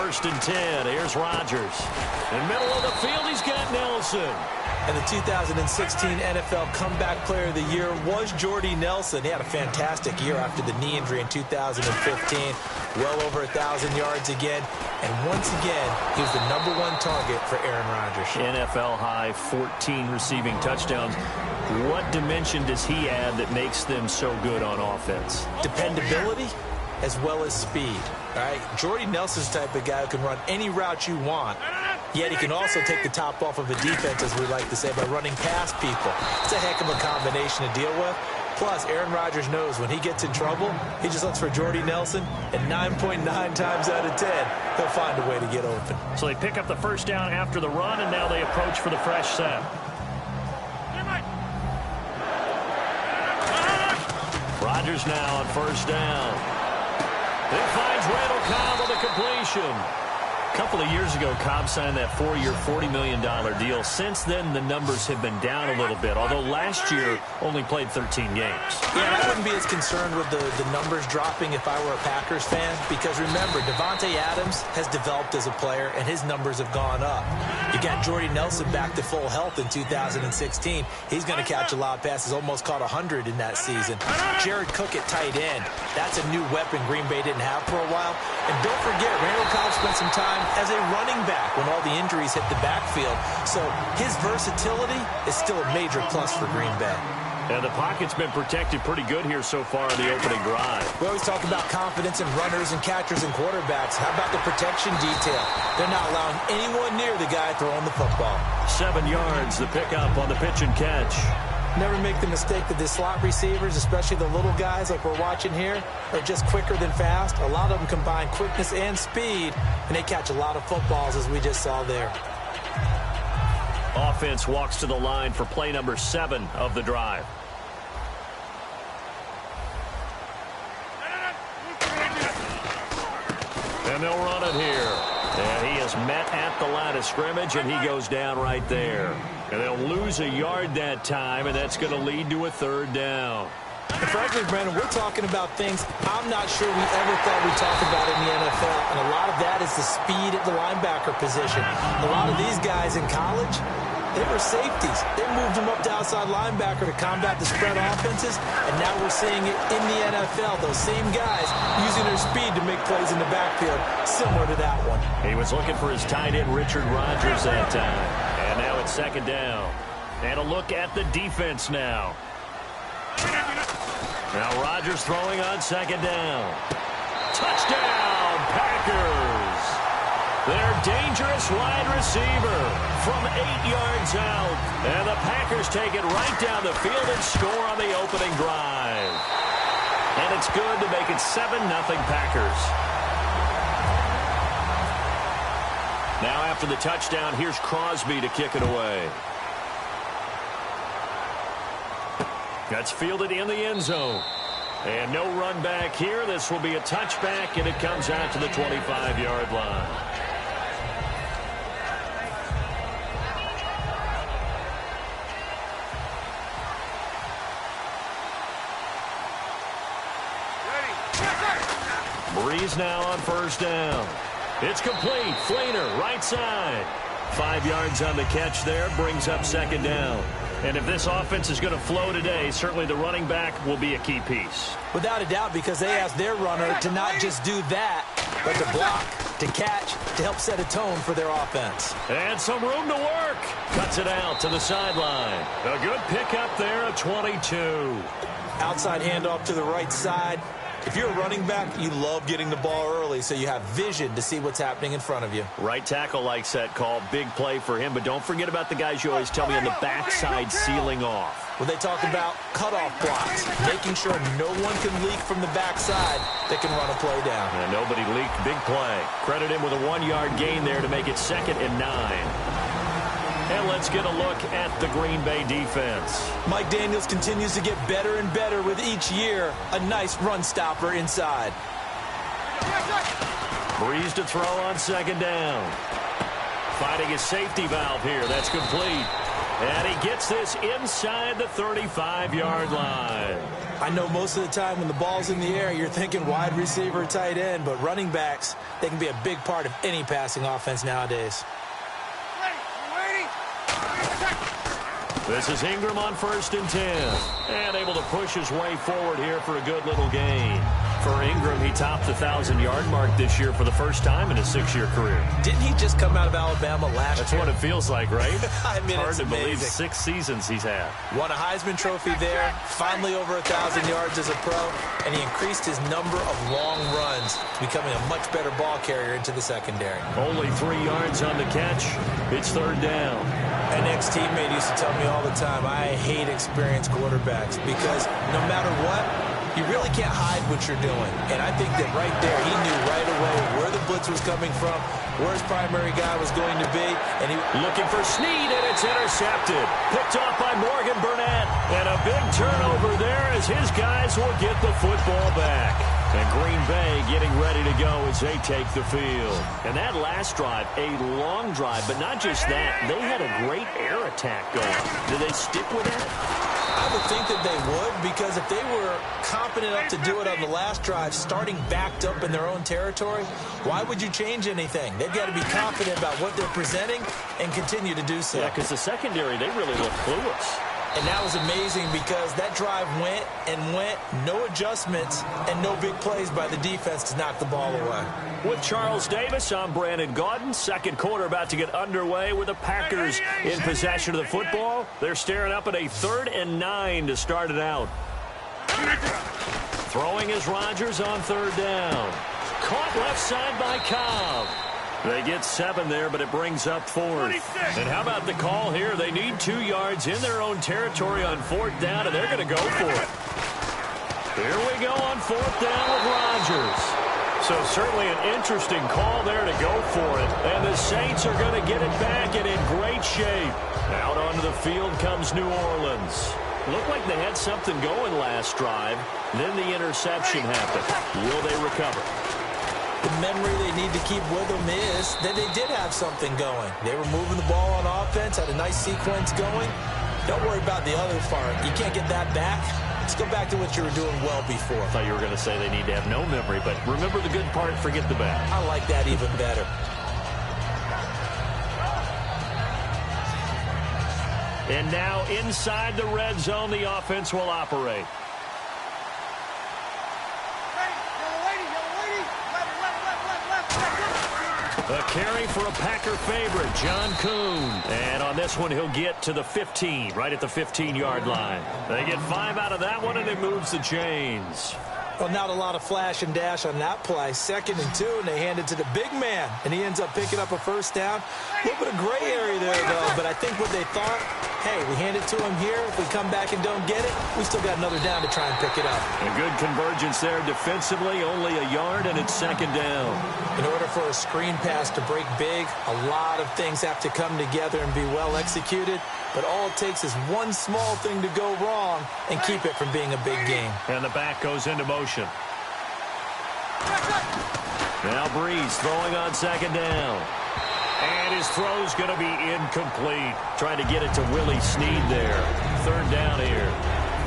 1st and 10. Here's Rodgers. In the middle of the field, he's got Nelson. And the 2016 NFL Comeback Player of the Year was Jordy Nelson. He had a fantastic year after the knee injury in 2015. Well over 1,000 yards again. And once again, he was the #1 target for Aaron Rodgers. NFL high 14 receiving touchdowns. What dimension does he add that makes them so good on offense? Dependability as well as speed. All right, Jordy Nelson's the type of guy who can run any route you want. Yet he can also take the top off of a defense, as we like to say, by running past people. It's a heck of a combination to deal with. Plus, Aaron Rodgers knows when he gets in trouble, he just looks for Jordy Nelson, and 9.9 times out of 10, he'll find a way to get open. So they pick up the first down after the run, and now they approach for the fresh set. Rodgers now on 1st down. He finds Randall Cobb on the completion. A couple of years ago, Cobb signed that 4-year, $40 million deal. Since then, the numbers have been down a little bit, although last year only played 13 games. Yeah, I wouldn't be as concerned with the numbers dropping if I were a Packers fan, because remember, Davante Adams has developed as a player, and his numbers have gone up. You got Jordy Nelson back to full health in 2016. He's going to catch a lot of passes, almost caught 100 in that season. Jared Cook at tight end. That's a new weapon Green Bay didn't have for a while. And don't forget, Randall Cobb spent some time as a running back when all the injuries hit the backfield. So his versatility is still a major plus for Green Bay. And the pocket's been protected pretty good here so far in the opening drive. We always talk about confidence in runners and catchers and quarterbacks. How about the protection detail? They're not allowing anyone near the guy throwing the football. 7 yards, the pickup on the pitch and catch. Never make the mistake that the slot receivers, especially the little guys like we're watching here, are just quicker than fast. A lot of them combine quickness and speed, and they catch a lot of footballs, as we just saw there. Offense walks to the line for play number 7 of the drive. And they'll run it here. And he is met at the line of scrimmage, and he goes down right there. And they'll lose a yard that time, and that's going to lead to a 3rd down. And frankly, Brandon, we're talking about things I'm not sure we ever thought we'd talk about in the NFL, and a lot of that is the speed at the linebacker position. A lot of these guys in college, they were safeties. They moved them up to outside linebacker to combat the spread offenses, and now we're seeing it in the NFL. Those same guys using their speed to make plays in the backfield, similar to that one. He was looking for his tight end, Richard Rodgers, that time. And now it's 2nd down. And a look at the defense now. Now Rodgers throwing on 2nd down. Touchdown, Packers! Their dangerous wide receiver from 8 yards out. And the Packers take it right down the field and score on the opening drive. And it's good to make it 7-0 Packers. Now after the touchdown, here's Crosby to kick it away. That's fielded in the end zone. And no run back here. This will be a touchback, and it comes out to the 25-yard line. Breeze now on 1st down. It's complete. Flainer, right side. 5 yards on the catch there, brings up 2nd down. And if this offense is going to flow today, certainly the running back will be a key piece. Without a doubt, because they asked their runner to not just do that, but to block, to catch, to help set a tone for their offense. And some room to work. Cuts it out to the sideline. A good pickup there at 22. Outside handoff to the right side. If you're a running back, you love getting the ball early so you have vision to see what's happening in front of you. Right tackle likes that call. Big play for him, but don't forget about the guys you always tell me on the backside sealing off. When they talk about cutoff blocks, making sure no one can leak from the backside that can run a play down. And nobody leaked. Big play. Credit him with a 1-yard gain there to make it 2nd and 9. And let's get a look at the Green Bay defense. Mike Daniels continues to get better and better with each year. A nice run stopper inside. Breeze to throw on 2nd down. Finding his safety valve here. That's complete. And he gets this inside the 35-yard line. I know most of the time when the ball's in the air, you're thinking wide receiver, tight end, but running backs, they can be a big part of any passing offense nowadays. This is Ingram on 1st and 10. And able to push his way forward here for a good little gain. For Ingram, he topped the 1,000-yard mark this year for the first time in his 6-year career. Didn't he just come out of Alabama last year? That's what it feels like, right? I mean, hard it's to amazing. believe 6 seasons he's had. Won a Heisman Trophy there, finally over 1,000 yards as a pro, and he increased his number of long runs, becoming a much better ball carrier into the secondary. Only 3 yards on the catch. It's 3rd down. An ex-teammate used to tell me all the time, I hate experienced quarterbacks because no matter what, you really can't hide what you're doing. And I think that right there, he knew right away where the blitz was coming from, where his primary guy was going to be. And he looking for Snead, and it's intercepted. Picked off by Morgan Burnett. And a big turnover there as his guys will get the football back. And Green Bay getting ready to go as they take the field. And that last drive, a long drive, but not just that. They had a great air attack going. Do they stick with that? I would think that they would, because if they were confident enough to do it on the last drive, starting backed up in their own territory, why would you change anything? They've got to be confident about what they're presenting and continue to do so. Yeah, because the secondary, they really look clueless. And that was amazing because that drive went and went, no adjustments, and no big plays by the defense to knock the ball away. With Charles Davis, I'm Brandon Gaudin. 2nd quarter about to get underway with the Packers in possession of the football. They're staring up at a 3rd and 9 to start it out. Throwing is Rodgers on 3rd down. Caught left side by Cobb. They get 7 there, but it brings up 4th. And how about the call here? They need 2 yards in their own territory on 4th down, and they're going to go for it. Here we go on 4th down with Rodgers. So certainly an interesting call there to go for it. And the Saints are going to get it back and in great shape. Out onto the field comes New Orleans. Looked like they had something going last drive. Then the interception happened. Will they recover? The memory they need to keep with them is that they did have something going. They were moving the ball on offense, had a nice sequence going. Don't worry about the other part. You can't get that back. Let's go back to what you were doing well before. I thought you were going to say they need to have no memory, but remember the good part, forget the bad. I like that even better. And now inside the red zone, the offense will operate. A carry for a Packer favorite, John Kuhn. And on this one, he'll get to the 15, right at the 15-yard line. They get 5 out of that one, and it moves the chains. Well, not a lot of flash and dash on that play. 2nd and 2, and they hand it to the big man. And he ends up picking up a 1st down. A little bit of gray area there, though. But I think what they thought, hey, we hand it to him here. If we come back and don't get it, we still got another down to try and pick it up. A good convergence there defensively. Only a yard, and it's 2nd down. In order for a screen pass to break big, a lot of things have to come together and be well executed. But all it takes is one small thing to go wrong and keep it from being a big game. And the back goes into motion. Now Breeze throwing on 2nd down. And his throw's going to be incomplete. Trying to get it to Willie Snead there. 3rd down here.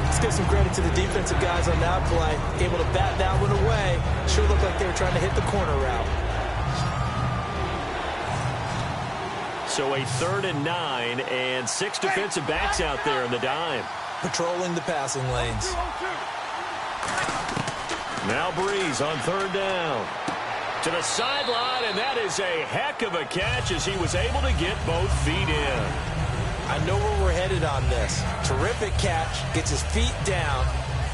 Let's give some credit to the defensive guys on that play. Able to bat that one away. Sure looked like they were trying to hit the corner route. So a 3rd and 9 and 6 defensive backs out there in the dime. Patrolling the passing lanes. Now Breeze on 3rd down. To the sideline, and that is a heck of a catch as he was able to get both feet in. I know where we're headed on this. Terrific catch, gets his feet down,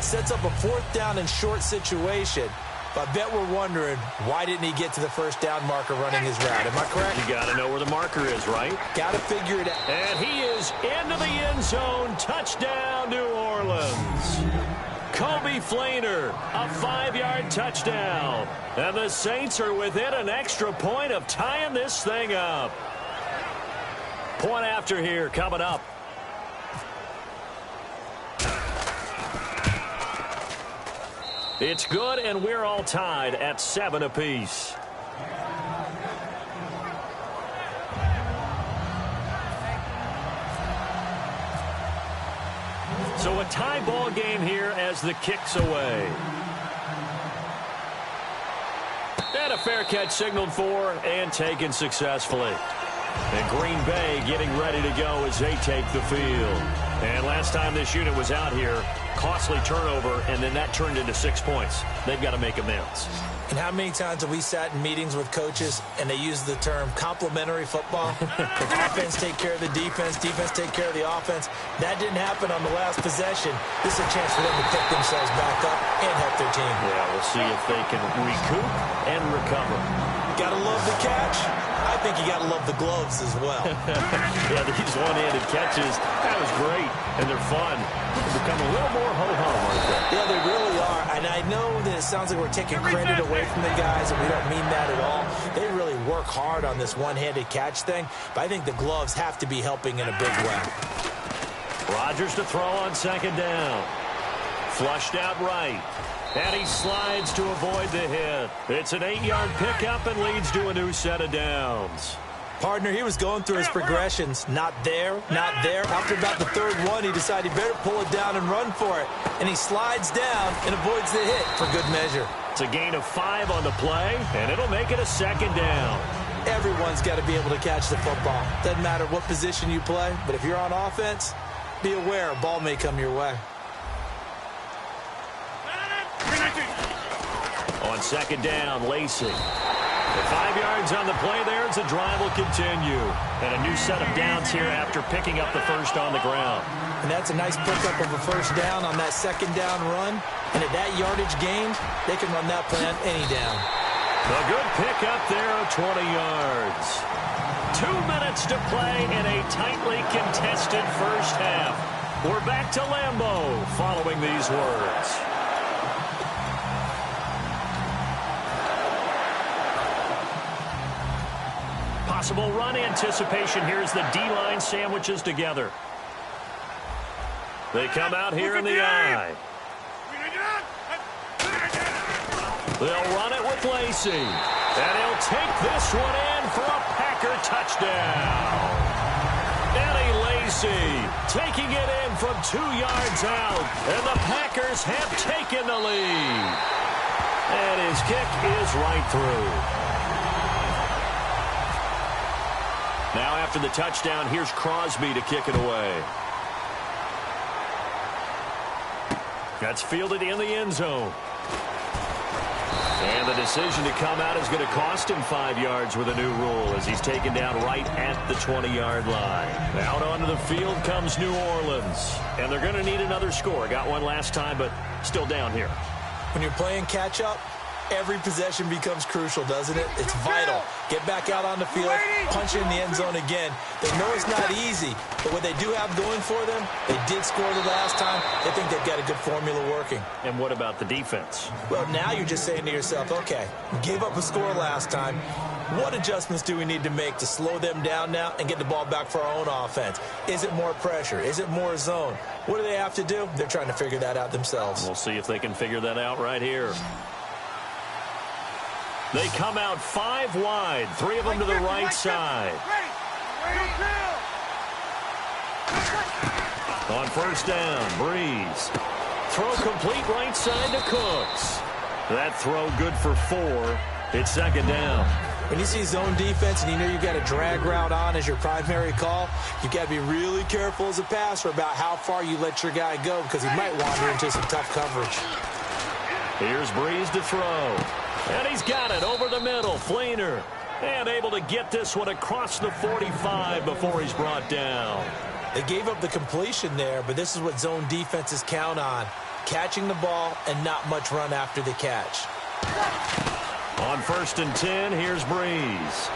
sets up a 4th down and short situation. But I bet we're wondering, why didn't he get to the 1st down marker running his route? Am I correct? You got to know where the marker is, right? Got to figure it out. And he is into the end zone. Touchdown, New Orleans. Kobe Flainer, a 5-yard touchdown. And the Saints are within an extra point of tying this thing up. Point after here coming up. It's good, and we're all tied at 7 apiece. So a tie ball game here as the kick's away. And a fair catch signaled for and taken successfully. And Green Bay getting ready to go as they take the field. And last time this unit was out here, costly turnover, and then that turned into 6 points. They've got to make amends. And how many times have we sat in meetings with coaches and they use the term complementary football? Offense take care of the defense, defense take care of the offense. That didn't happen on the last possession. This is a chance for them to pick themselves back up and help their team. Yeah, we'll see if they can recoup and recover. Gotta love the catch. I think you gotta love the gloves as well. Yeah, these one-handed catches, that was great, and they're fun. They become a little more ho-hum, aren't they? Yeah, they really are. And I know that it sounds like we're taking credit away from the guys, and we don't mean that at all. They really work hard on this one-handed catch thing, but I think the gloves have to be helping in a big way. Rodgers to throw on second down. Flushed out right. And he slides to avoid the hit. It's an 8-yard pickup and leads to a new set of downs. Partner, he was going through his progressions. Not there, not there. After about the third one, he decided he better pull it down and run for it. And he slides down and avoids the hit for good measure. It's a gain of 5 on the play, and it'll make it a second down. Everyone's got to be able to catch the football. Doesn't matter what position you play, but if you're on offense, be aware a ball may come your way. On second down, Lacey. With 5 yards on the play there, as the drive will continue. And a new set of downs here after picking up the first on the ground. And that's a nice pickup of a first down on that second down run. And at that yardage gained, they can run that play on any down. A good pickup there of 20 yards. 2 minutes to play in a tightly contested first half. We're back to Lambeau following these words. Possible run anticipation. Here's the D-line sandwiches together. They come out here in the eye. They'll run it with Lacey. And he'll take this one in for a Packer touchdown. Eddie Lacey taking it in from 2 yards out. And the Packers have taken the lead. And his kick is right through. Now after the touchdown, here's Crosby to kick it away. That's fielded in the end zone. And the decision to come out is going to cost him 5 yards with a new rule as he's taken down right at the 20-yard line. Out onto the field comes New Orleans. And they're going to need another score. Got one last time, but still down here. When you're playing catch-up, every possession becomes crucial, doesn't it? It's vital. Get back out on the field, punch in the end zone again. They know it's not easy, but what they do have going for them, they did score the last time. They think they've got a good formula working. And what about the defense? Well, now you're just saying to yourself, okay, we gave up a score last time. What adjustments do we need to make to slow them down now and get the ball back for our own offense? Is it more pressure? Is it more zone? What do they have to do? They're trying to figure that out themselves. We'll see if they can figure that out right here. They come out 5 wide, 3 of them to the right side. On first down, Breeze. Throw complete right side to Cooks. That throw good for 4. It's second down. When you see zone defense and you know you've got a drag route on as your primary call, you've got to be really careful as a passer about how far you let your guy go because he might wander into some tough coverage. Here's Breeze to throw. And he's got it over the middle. Fleener. And able to get this one across the 45 before he's brought down. They gave up the completion there, but this is what zone defenses count on. Catching the ball and not much run after the catch. On first and 10, here's Breeze.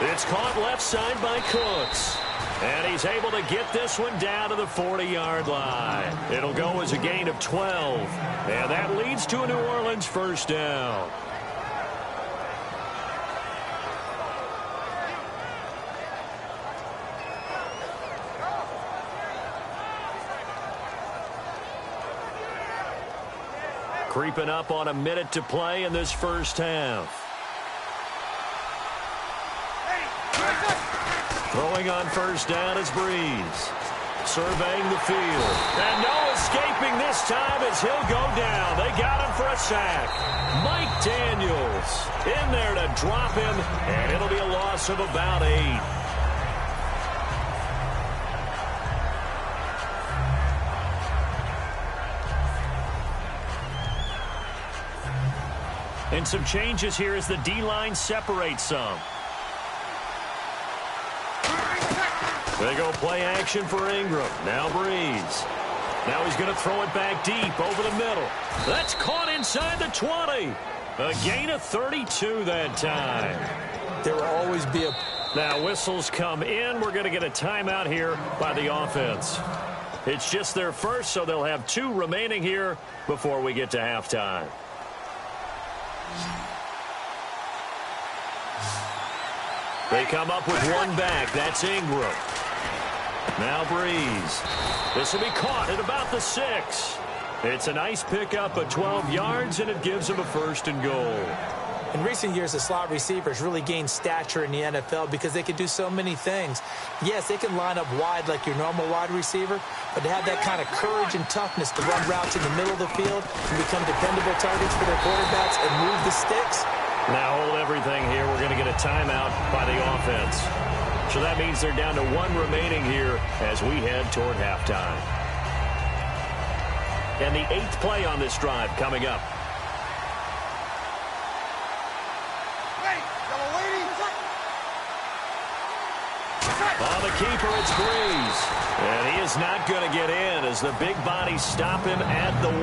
It's caught left side by Cooks. And he's able to get this one down to the 40-yard line. It'll go as a gain of 12. And that leads to a New Orleans first down. Creeping up on a minute to play in this first half. Throwing on first down is Breeze. surveying the field. And no escaping this time as he'll go down. They got him for a sack. Mike Daniels in there to drop him, and it'll be a loss of about 8. And some changes here as the D-line separates some. They go play action for Ingram. Now Breeze. Now he's going to throw it back deep over the middle. That's caught inside the 20. A gain of 32 that time. There will always be a... Now whistles come in. We're going to get a timeout here by the offense. It's just their first, so they'll have 2 remaining here before we get to halftime. They come up with one back. That's Ingram. Now Breeze. This will be caught at about the 6. It's a nice pickup of 12 yards, and it gives them a 1st and goal. In recent years, the slot receivers really gained stature in the NFL because they can do so many things. Yes, they can line up wide like your normal wide receiver, but to have that kind of courage and toughness to run routes in the middle of the field and become dependable targets for their quarterbacks and move the sticks. Now hold everything here. We're going to get a timeout by the offense. So that means they're down to 1 remaining here as we head toward halftime. And the 8th play on this drive coming up. On the keeper, it's Breeze. And he is not going to get in as the big bodies stop him at the 1.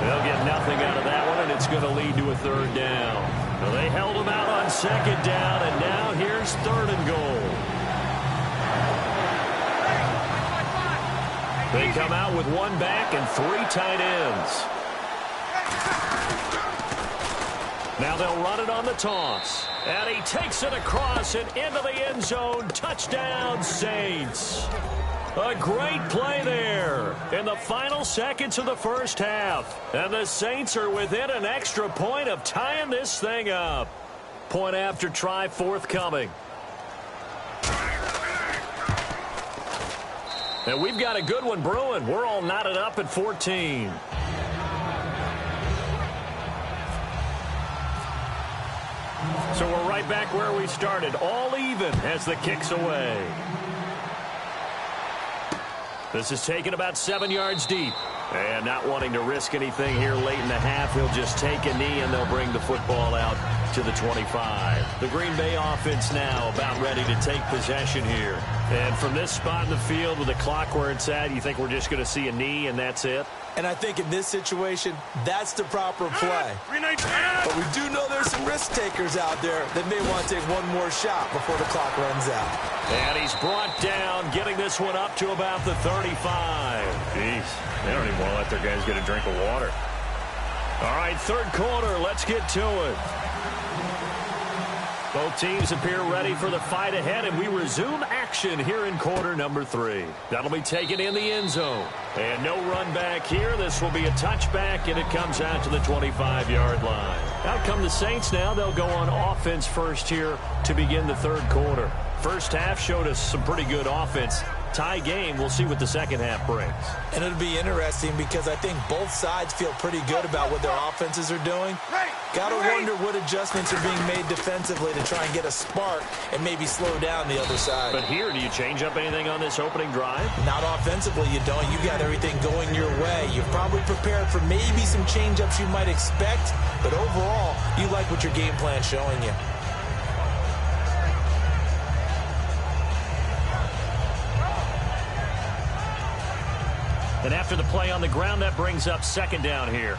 They'll get nothing out of that one, and it's going to lead to a 3rd down. Well, they held him out on 2nd down, and now here's 3rd and goal. They come out with 1 back and 3 tight ends. Now they'll run it on the toss. And he takes it across and into the end zone. Touchdown, Saints. A great play there in the final seconds of the first half. And the Saints are within an extra point of tying this thing up. Point after try forthcoming. And we've got a good one brewing. We're all knotted up at 14. So we're right back where we started, all even as the kick's away. This is taken about 7 yards deep. And not wanting to risk anything here late in the half, he'll just take a knee and they'll bring the football out to the 25. The Green Bay offense now about ready to take possession here. And from this spot in the field with the clock where it's at, you think we're just going to see a knee and that's it? And I think in this situation, that's the proper play. But we do know there's some risk takers out there that may want to take one more shot before the clock runs out. And he's brought down, getting this one up to about the 35. Jeez, they don't even want to let their guys get a drink of water. All right, 3rd quarter, let's get to it. Both teams appear ready for the fight ahead, and we resume action here in quarter number 3. That'll be taken in the end zone. And no run back here. This will be a touchback, and it comes out to the 25-yard line. Out come the Saints now. They'll go on offense first here to begin the 3rd quarter. First half showed us some pretty good offense. Tie game. We'll see what the second half brings. And it'll be interesting because I think both sides feel pretty good about what their offenses are doing. Got to wonder what adjustments are being made defensively to try and get a spark and maybe slow down the other side. But here, do you change up anything on this opening drive? Not offensively, you don't. You got everything going your way. You've probably prepared for maybe some change-ups you might expect, but overall, you like what your game plan's showing you. And after the play on the ground, that brings up 2nd down here.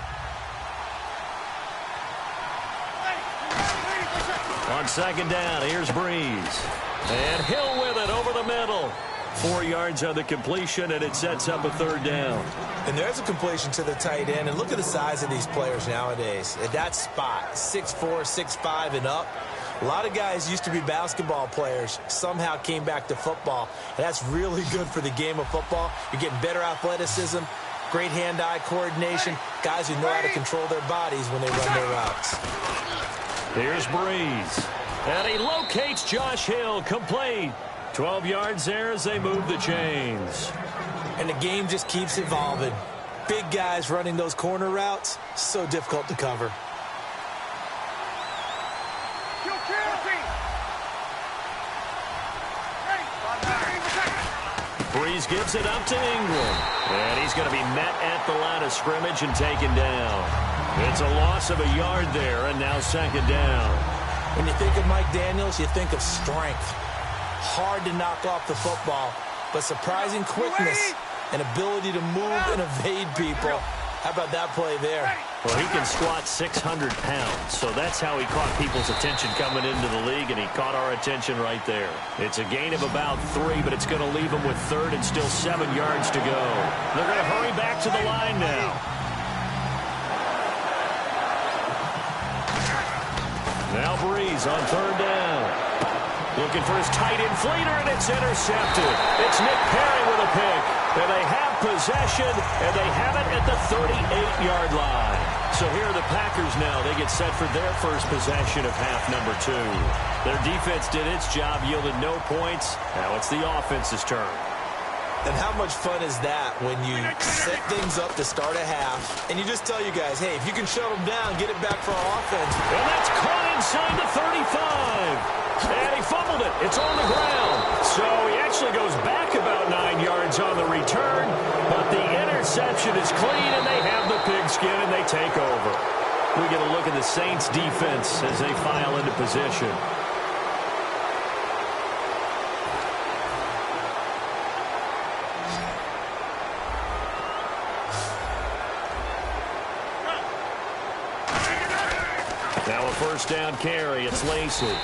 On 2nd down, here's Breeze. And Hill with it over the middle. 4 yards on the completion, and it sets up a 3rd down. And there's a completion to the tight end. And look at the size of these players nowadays. At that spot, 6'4", 6'5", and up. A lot of guys used to be basketball players, somehow came back to football. And that's really good for the game of football. You're getting better athleticism, great hand-eye coordination, guys who know how to control their bodies when they run their routes. Here's Breeze. And he locates Josh Hill, complete. 12 yards there as they move the chains. And the game just keeps evolving. Big guys running those corner routes, so difficult to cover. Breeze gives it up to Ingram. And he's going to be met at the line of scrimmage and taken down. It's a loss of a yard there, and now second down. When you think of Mike Daniels, you think of strength. Hard to knock off the football, but surprising quickness and ability to move and evade people. How about that play there? Well, he can squat 600 pounds, so that's how he caught people's attention coming into the league, and he caught our attention right there. It's a gain of about 3, but it's going to leave him with third and still 7 yards to go. They're going to hurry back to the line now. Now Breeze on third down. Looking for his tight end fleeter, and it's intercepted. It's Nick Perry with a pick. And they have possession, and they have it at the 38-yard line. So here are the Packers now. They get set for their first possession of half number 2. Their defense did its job, yielded no points. Now it's the offense's turn. And how much fun is that when you set things up to start a half, and you just tell you guys, hey, if you can shut them down, get it back for our offense. And that's caught inside the 35. And he fumbled it. It's on the ground. So he actually goes back about 9 yards on the return, but the interception is clean, and they have the pigskin, and they take over. We get a look at the Saints' defense as they file into position. Now a first down carry. It's Lacy.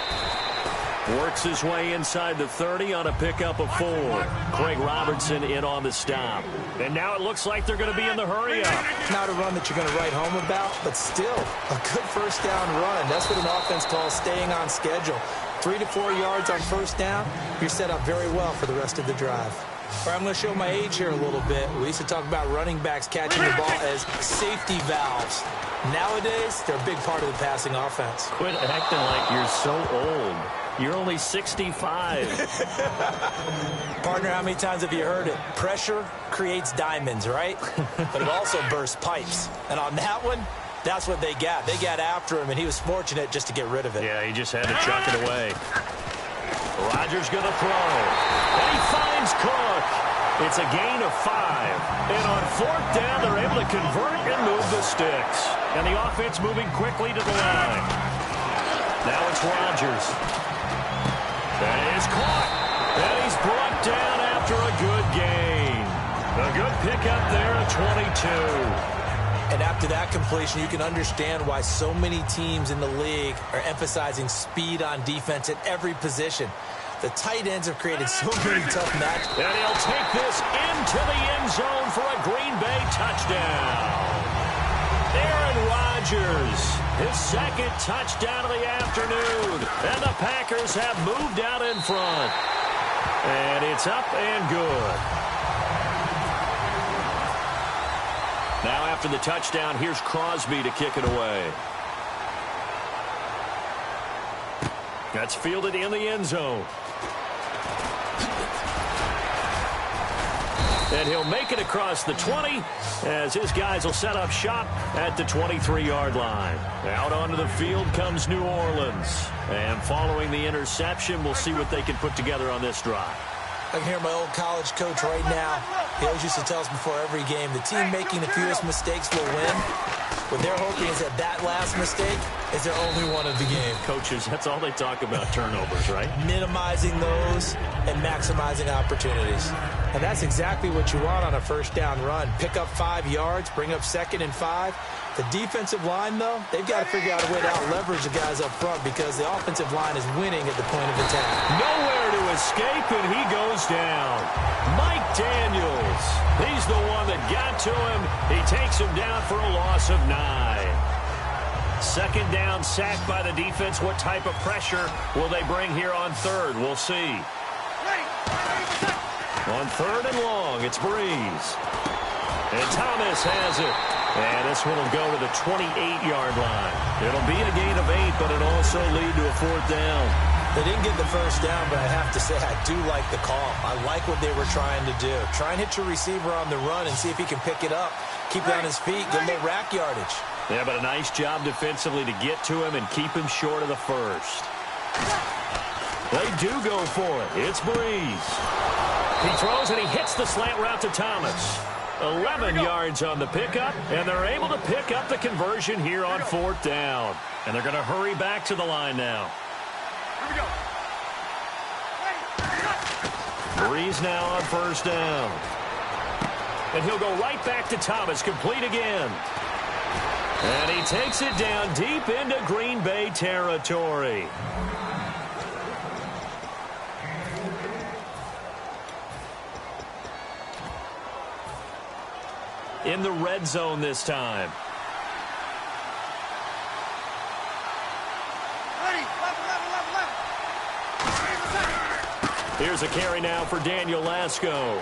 Works his way inside the 30 on a pickup of 4. Craig Robertson in on the stop. And now it looks like they're going to be in the hurry-up. Not a run that you're going to write home about, but still a good first down run. That's what an offense calls staying on schedule. 3 to 4 yards on first down, you're set up very well for the rest of the drive. All right, I'm going to show my age here a little bit. We used to talk about running backs catching the ball as safety valves. Nowadays, they're a big part of the passing offense. Quit acting like you're so old. You're only 65. Partner, how many times have you heard it? Pressure creates diamonds, right? But it also bursts pipes. And on that one, that's what they got. They got after him, and he was fortunate just to get rid of it. Yeah, he just had to chuck it away. Rodgers going to throw. And he finds Cook. It's a gain of 5. And on fourth down, they're able to convert and move the sticks. And the offense moving quickly to the line. Now it's Rodgers. That is caught. And he's brought down after a good gain. A good pickup there at 22. And after that completion, you can understand why so many teams in the league are emphasizing speed on defense at every position. The tight ends have created so many tough matches. And he'll take this into the end zone for a Green Bay touchdown. Aaron Rodgers, his second touchdown of the afternoon. And the Packers have moved out in front. And it's up and good. Now after the touchdown, here's Crosby to kick it away. That's fielded in the end zone. And he'll make it across the 20 as his guys will set up shop at the 23-yard line. Out onto the field comes New Orleans. And following the interception, we'll see what they can put together on this drive. I can hear my old college coach right now. He always used to tell us before every game, the team making the fewest mistakes will win. What they're hoping is that last mistake is their only one of the game. Coaches, that's all they talk about, turnovers, right? Minimizing those and maximizing opportunities. And that's exactly what you want on a first down run. Pick up 5 yards, bring up 2nd and 5. The defensive line, though, they've got to figure out a way to out-leverage the guys up front because the offensive line is winning at the point of attack. Nowhere to escape, and he goes down. Mike Daniels, he's the one that got to him. He takes him down for a loss of 9. Second down, sacked by the defense. What type of pressure will they bring here on third? We'll see. On third and long, it's Breeze. And Thomas has it. And this one will go to the 28-yard line. It'll be a gain of 8, but it'll also lead to a fourth down. They didn't get the first down, but I have to say I do like the call. I like what they were trying to do. Try and hit your receiver on the run and see if he can pick it up, keep it on his feet, get a little rack yardage. Yeah, but a nice job defensively to get to him and keep him short of the first. They do go for it. It's Breeze. He throws and he hits the slant route to Thomas. 11 yards on the pickup, and they're able to pick up the conversion here on 4th down. And they're going to hurry back to the line now. Here we go. Breeze now on 1st down. And he'll go right back to Thomas, complete again. And he takes it down deep into Green Bay territory. In the red zone this time. Here's a carry now for Daniel Lasco.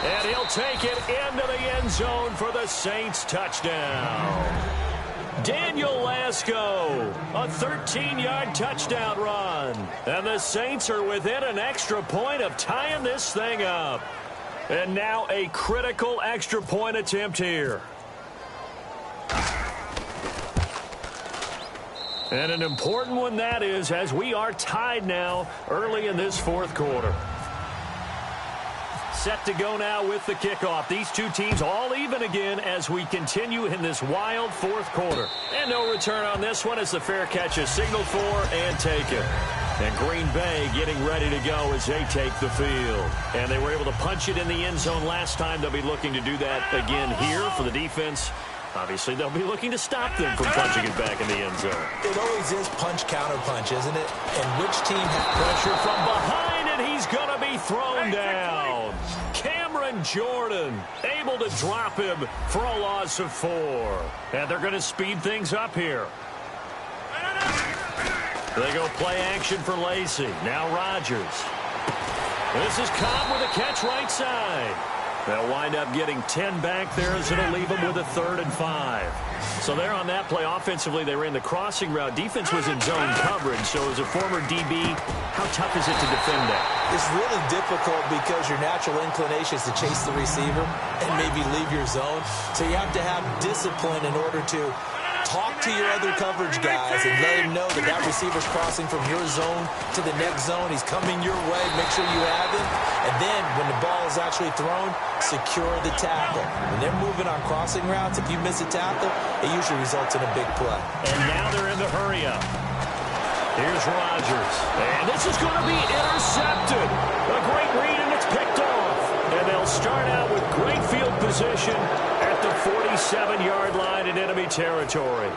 And he'll take it into the end zone for the Saints touchdown. Daniel Lasco, a 13-yard touchdown run. And the Saints are within an extra point of tying this thing up. And now a critical extra point attempt here. And an important one that is, as we are tied now early in this 4th quarter. Set to go now with the kickoff. These two teams all even again as we continue in this wild 4th quarter. And no return on this one as the fair catch is signaled for and taken. And Green Bay getting ready to go as they take the field. And they were able to punch it in the end zone last time. They'll be looking to do that again here for the defense. Obviously, they'll be looking to stop them from punching it back in the end zone. It always is punch-counter-punch, isn't it? And which team has pressure from behind, and he's going to be thrown down. Cameron Jordan able to drop him for a loss of 4. And they're going to speed things up here. They go play action for Lacey. Now Rodgers. This is Cobb with a catch right side. They'll wind up getting 10 back there as it'll leave them with a 3rd and 5. So they're on that play. Offensively, they ran the crossing route. Defense was in zone coverage. So as a former DB, how tough is it to defend that? It's really difficult because your natural inclination is to chase the receiver and maybe leave your zone. So you have to have discipline in order to talk to your other coverage guys and let him know that that receiver's crossing from your zone to the next zone. He's coming your way. Make sure you have him. And then when the ball is actually thrown, secure the tackle. When they're moving on crossing routes, if you miss a tackle, it usually results in a big play. And now they're in the hurry up. Here's Rodgers. And this is going to be intercepted. A great read, and it's picked off. And they'll start out with great field position at the 47-yard line in enemy territory.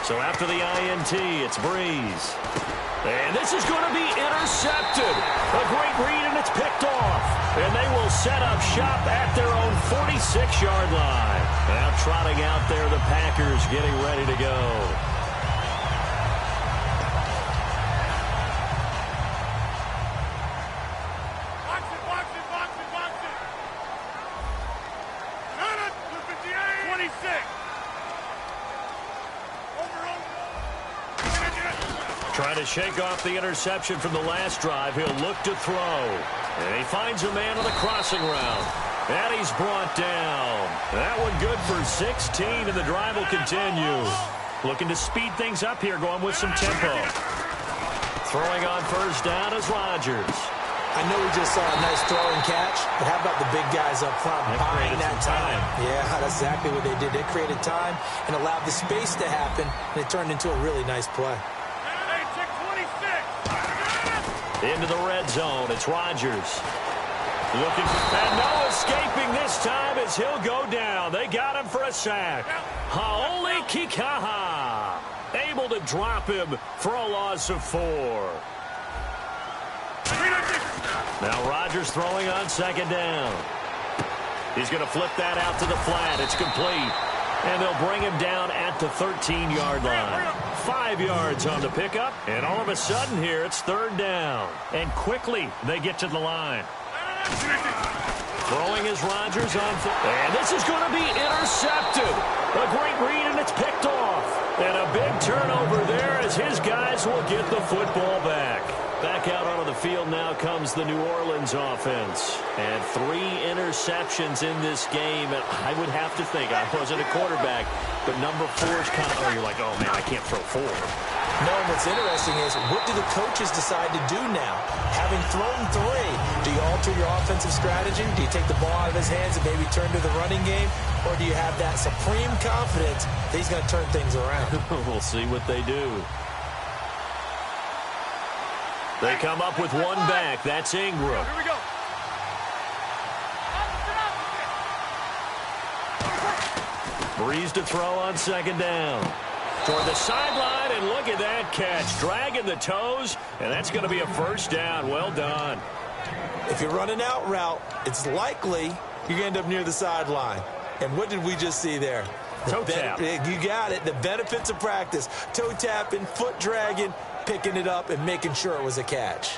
So after the INT, it's Breeze. And this is going to be intercepted. A great read, and it's picked off. And they will set up shop at their own 46-yard line. Now trotting out there, the Packers getting ready to go. Trying to shake off the interception from the last drive. He'll look to throw. And he finds a man on the crossing route. And he's brought down. That one good for 16, and the drive will continue. Looking to speed things up here, going with some tempo. Throwing on 1st down is Rodgers. I know we just saw a nice throw and catch, but how about the big guys up front buying that time? Yeah, that's exactly what they did. They created time and allowed the space to happen, and it turned into a really nice play. Into the red zone, it's Rodgers. Looking for, and no escaping this time as he'll go down. They got him for a sack. Haole Kikaha able to drop him for a loss of 4. Now Rodgers throwing on 2nd down. He's going to flip that out to the flat. It's complete. And they'll bring him down at the 13-yard line. 5 yards on the pickup, and all of a sudden here it's 3rd down. And quickly they get to the line. Throwing is Rodgers on. And this is going to be intercepted. A great read, and it's picked off. And a big turnover there as his guys will get the football back. Back out onto the field now comes the New Orleans offense. And 3 interceptions in this game. And I would have to think, I wasn't a quarterback, but number 4 is kind of, you're like, oh, man, I can't throw 4. No, what's interesting is, what do the coaches decide to do now? Having thrown 3, do you alter your offensive strategy? Do you take the ball out of his hands and maybe turn to the running game? Or do you have that supreme confidence that he's going to turn things around? We'll see what they do. They come up with 1 back. That's Ingram. Here we go. Breeze to throw on second down. Toward the sideline, and look at that catch. Dragging the toes, and that's going to be a first down. Well done. If you're running out route, it's likely you're going to end up near the sideline. And what did we just see there? Toe tap. You got it. The benefits of practice. Toe tapping, foot dragging, picking it up, and making sure it was a catch.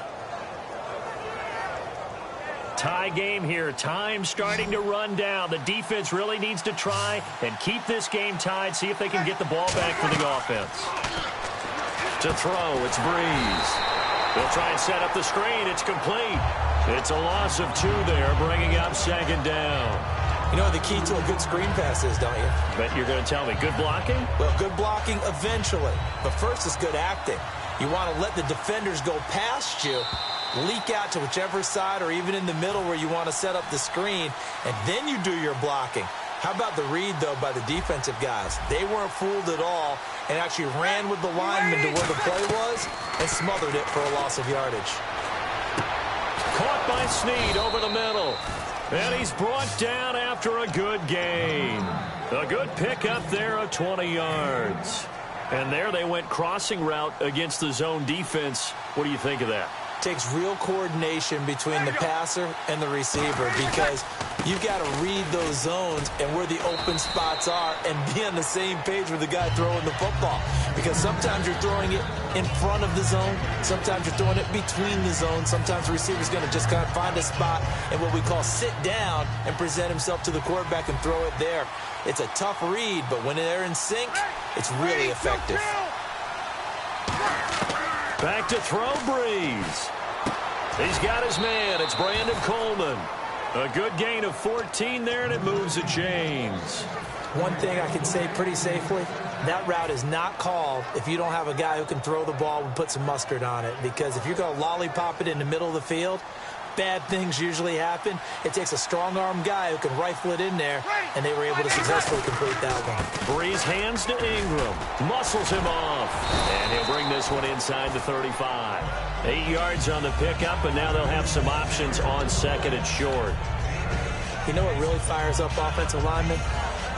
Tie game here. Time starting to run down. The defense really needs to try and keep this game tied, see if they can get the ball back for the offense. To throw, it's Breeze. They'll try and set up the screen. It's complete. It's a loss of 2 there, bringing up second down. You know what the key to a good screen pass is, don't you? Bet you're going to tell me. Good blocking? Well, good blocking eventually. But first is good acting. You want to let the defenders go past you, leak out to whichever side or even in the middle where you want to set up the screen, and then you do your blocking. How about the read, though, by the defensive guys? They weren't fooled at all and actually ran with the lineman to where the play was and smothered it for a loss of yardage. Caught by Snead over the middle. And he's brought down after a good gain. A good pickup there of 20 yards. And there they went crossing route against the zone defense. What do you think of that? Takes real coordination between the passer and the receiver because you've got to read those zones and where the open spots are and be on the same page with the guy throwing the football. Because sometimes you're throwing it in front of the zone. Sometimes you're throwing it between the zones. Sometimes the receiver's going to just kind of find a spot and what we call sit down and present himself to the quarterback and throw it there. It's a tough read, but when they're in sync, it's really effective. Back to throw, Breeze. He's got his man. It's Brandon Coleman. A good gain of 14 there, and it moves the chains. One thing I can say pretty safely, that route is not called if you don't have a guy who can throw the ball and put some mustard on it. Because if you're going to lollipop it in the middle of the field, bad things usually happen. It takes a strong-arm guy who can rifle it in there, and they were able to successfully complete that one. Breeze hands to Ingram. Muscles him off. And he'll bring this one inside the 35. 8 yards on the pickup, and now they'll have some options on second and short. You know what really fires up offensive linemen?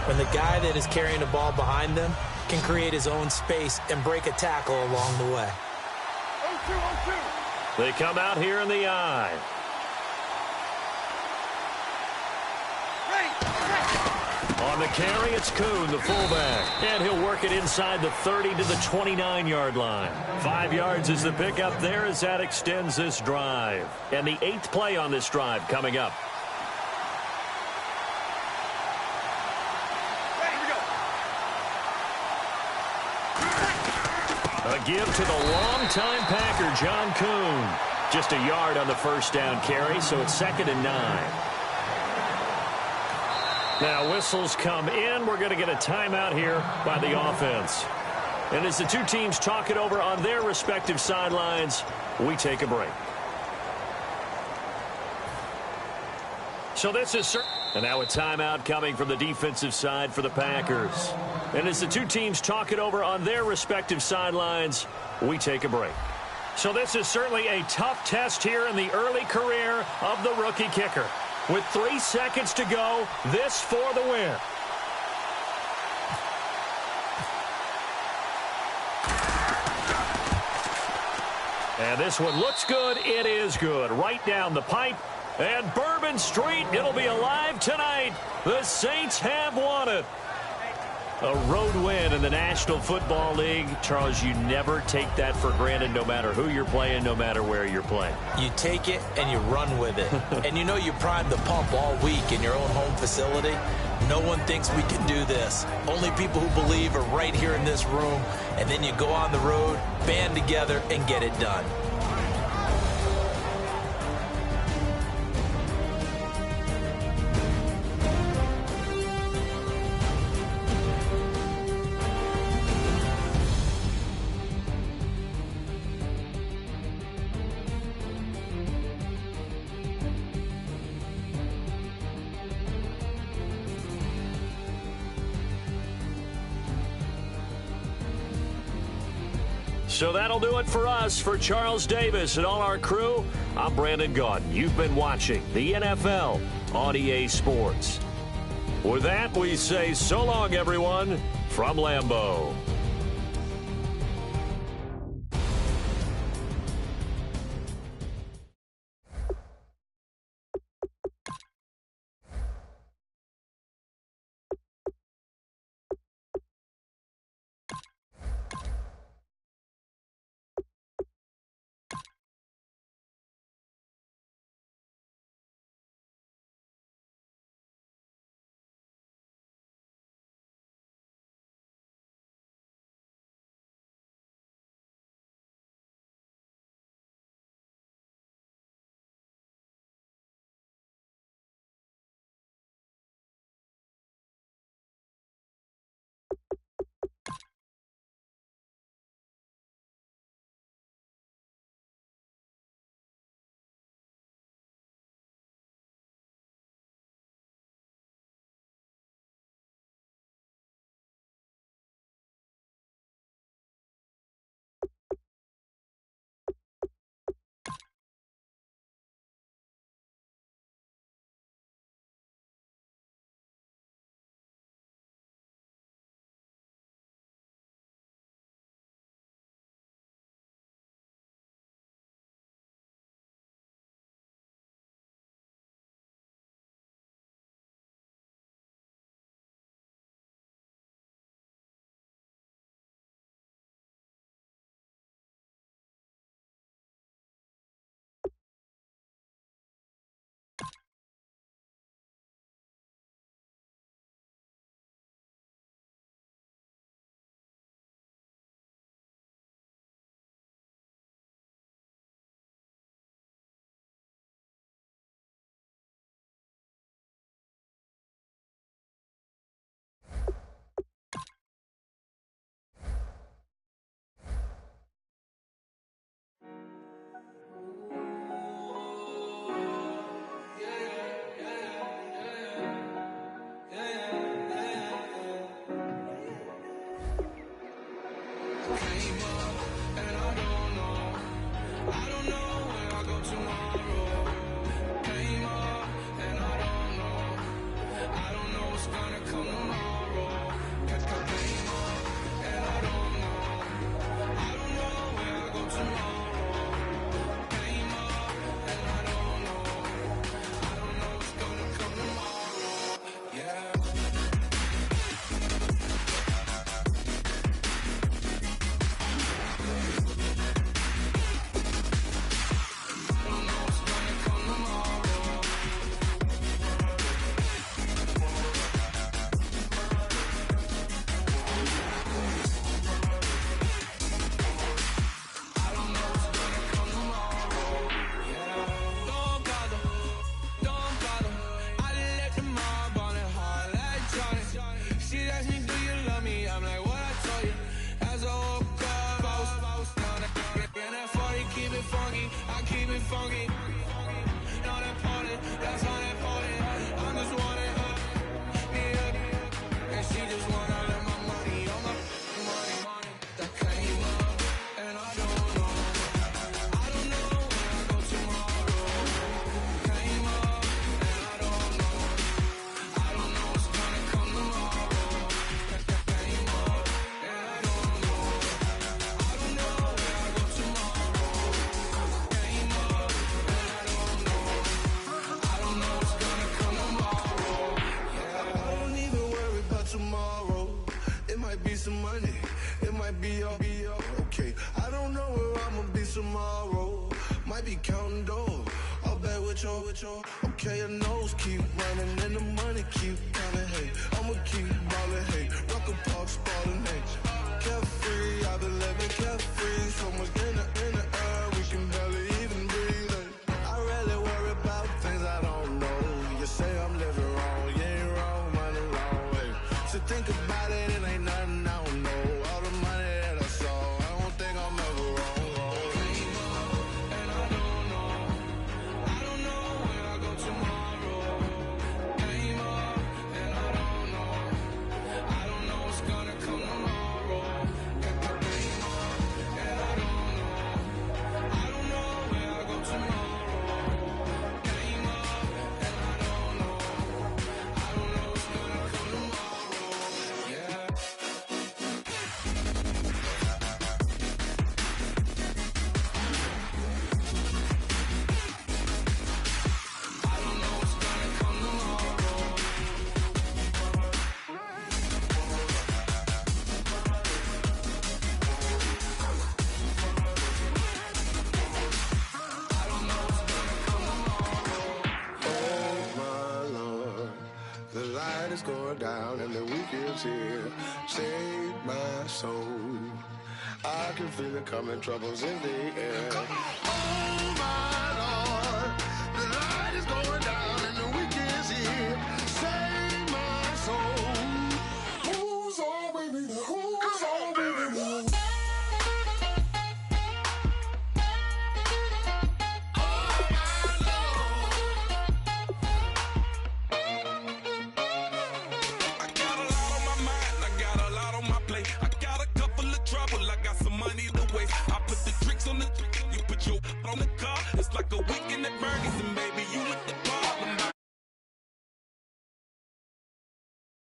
When the guy that is carrying the ball behind them can create his own space and break a tackle along the way. 0-2, 0-2. They come out here in the eye. On the carry, it's Kuhn, the fullback. And he'll work it inside the 30 to the 29-yard line. 5 yards is the pickup there as that extends this drive. And the 8th play on this drive coming up. A give to the longtime Packer, John Kuhn. Just a yard on the first down carry, so it's 2nd and 9. Now whistles come in. We're going to get a timeout here by the offense. And as the two teams talk it over on their respective sidelines, we take a break. So this is and now a timeout coming from the defensive side for the Packers. And as the two teams talk it over on their respective sidelines, we take a break. So this is certainly a tough test here in the early career of the rookie kicker. With 3 seconds to go, this for the win. And this one looks good. It is good. Right down the pipe. And Bourbon Street, it'll be alive tonight. The Saints have won it. A road win in the National Football League. Charles, you never take that for granted no matter who you're playing, no matter where you're playing. You take it and you run with it. And you know you primed the pump all week in your own home facility. No one thinks we can do this. Only people who believe are right here in this room. And then you go on the road, band together, and get it done. So that'll do it for us. For Charles Davis and all our crew, I'm Brandon Gaudin. You've been watching the NFL on EA Sports. With that, we say so long, everyone, from Lambeau. tomorrow. Might be counting dough. I'll bet with your. Okay, your nose keep running and the money keep coming. Hey, I'ma keep ballin'. Hey, rock a park spallin'. Hey, carefree, I've been living carefree. So much in the air, we can barely even breathe. Hey, I rarely worry about things I don't know. You say I'm living wrong, you ain't wrong, man, along way. So think about it, it ain't nothing I don't know. All the money that I saw, I don't think I'm ever wrong. Down and the weekend's here. Save my soul. I can feel it coming, troubles in the air. Oh my Lord, the light is going down and the weekend's here. Save my soul. Who's on, baby? Who's on?